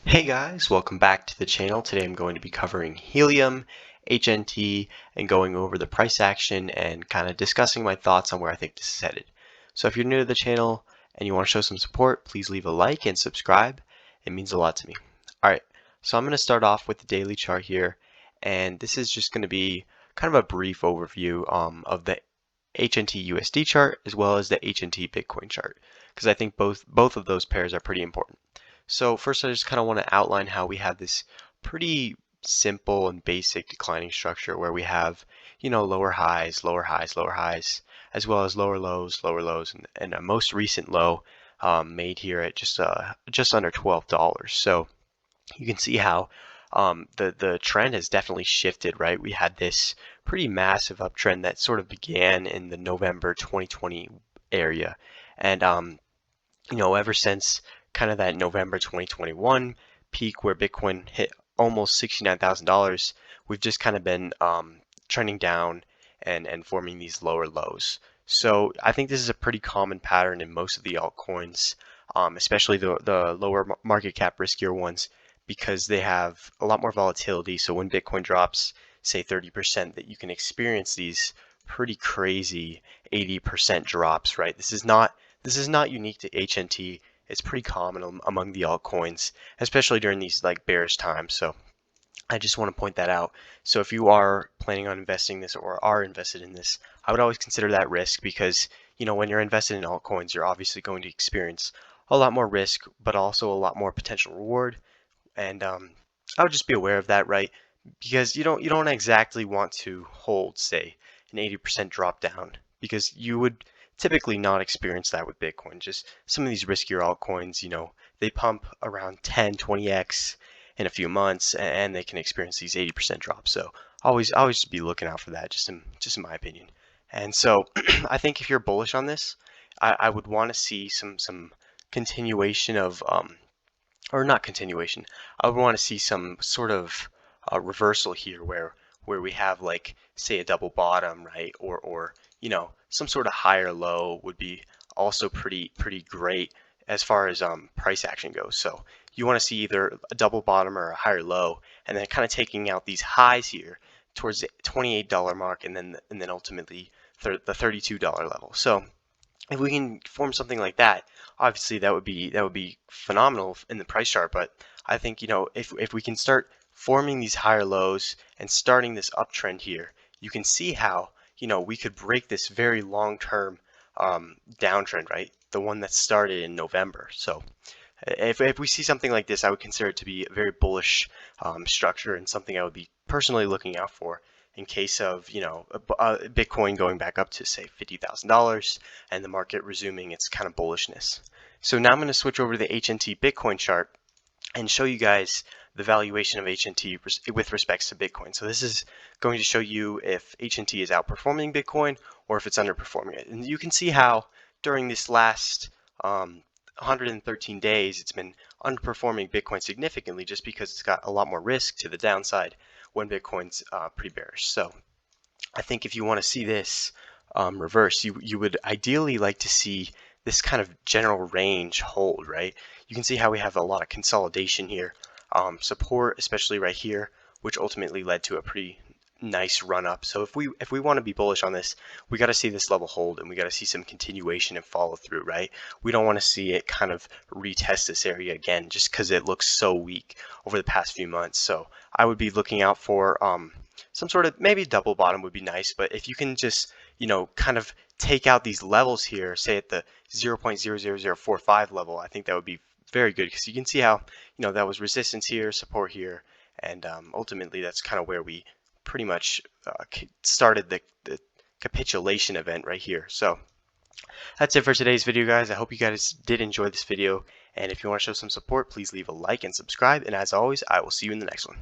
Hey guys, welcome back to the channel. Today I'm going to be covering Helium, HNT, and going over the price action and kind of discussing my thoughts on where I think this is headed. So if you're new to the channel and you want to show some support, please leave a like and subscribe. It means a lot to me. Alright, so I'm going to start off with the daily chart here, and this is just going to be kind of a brief overview of the HNT USD chart as well as the HNT Bitcoin chart, because I think both of those pairs are pretty important. So first I just kind of want to outline how we have this pretty simple and basic declining structure where we have, lower highs, lower highs, lower highs, as well as lower lows, and a most recent low made here at just under $12. So you can see how the trend has definitely shifted, right? We had this pretty massive uptrend that sort of began in the November 2020 area, and ever since kind of that November 2021 peak where Bitcoin hit almost $69,000, we've just kind of been trending down and forming these lower lows. So I think this is a pretty common pattern in most of the altcoins, especially the lower market cap riskier ones, because they have a lot more volatility. So when Bitcoin drops, say 30%, that you can experience these pretty crazy 80% drops, right? This is not unique to HNT. It's pretty common among the altcoins, especially during these like bearish times. So I just want to point that out. So if you are planning on investing this or are invested in this, I would always consider that risk because, when you're invested in altcoins, you're obviously going to experience a lot more risk, but also a lot more potential reward. And I would just be aware of that, right? Because you don't exactly want to hold, say, an 80% drop down, because you would typically not experience that with Bitcoin. Just some of these riskier altcoins, they pump around 10, 20x in a few months, and they can experience these 80% drops. So always be looking out for that, just in my opinion. And so I think if you're bullish on this, I would want to see some continuation of or not continuation. I would want to see some sort of reversal here where we have, like, say, a double bottom, right? Or some sort of higher low would be also pretty great as far as price action goes. So you want to see either a double bottom or a higher low, and then kind of taking out these highs here towards the $28 mark, and then ultimately the $32 level. So if we can form something like that, obviously that would be phenomenal in the price chart. But I think, if we can start forming these higher lows and starting this uptrend here, you can see how, we could break this very long-term downtrend, right? The one that started in November. So if we see something like this, I would consider it to be a very bullish structure and something I would be personally looking out for in case of, Bitcoin going back up to, say, $50,000 and the market resuming its kind of bullishness. So now I'm going to switch over to the HNT Bitcoin chart and show you guys the valuation of HNT with respects to Bitcoin. So this is going to show you if HNT is outperforming Bitcoin or if it's underperforming it. And you can see how during this last 113 days, it's been underperforming Bitcoin significantly, just because it's got a lot more risk to the downside when Bitcoin's pretty bearish. So I think if you want to see this reverse, you would ideally like to see this kind of general range hold, right? You can see how we have a lot of consolidation here, support especially right here, which ultimately led to a pretty nice run up. So if we want to be bullish on this, we got to see this level hold, and we got to see some continuation and follow through, right? We don't want to see it kind of retest this area again just because it looks so weak over the past few months. So I would be looking out for some sort of, maybe double bottom would be nice, but if you can just, kind of take out these levels here, say at the 0.00045 level, I think that would be very good, because you can see how, that was resistance here, support here, and ultimately that's kind of where we pretty much started the capitulation event right here. So that's it for today's video, guys. I hope you guys did enjoy this video, and if you want to show some support, please leave a like and subscribe, and as always, I will see you in the next one.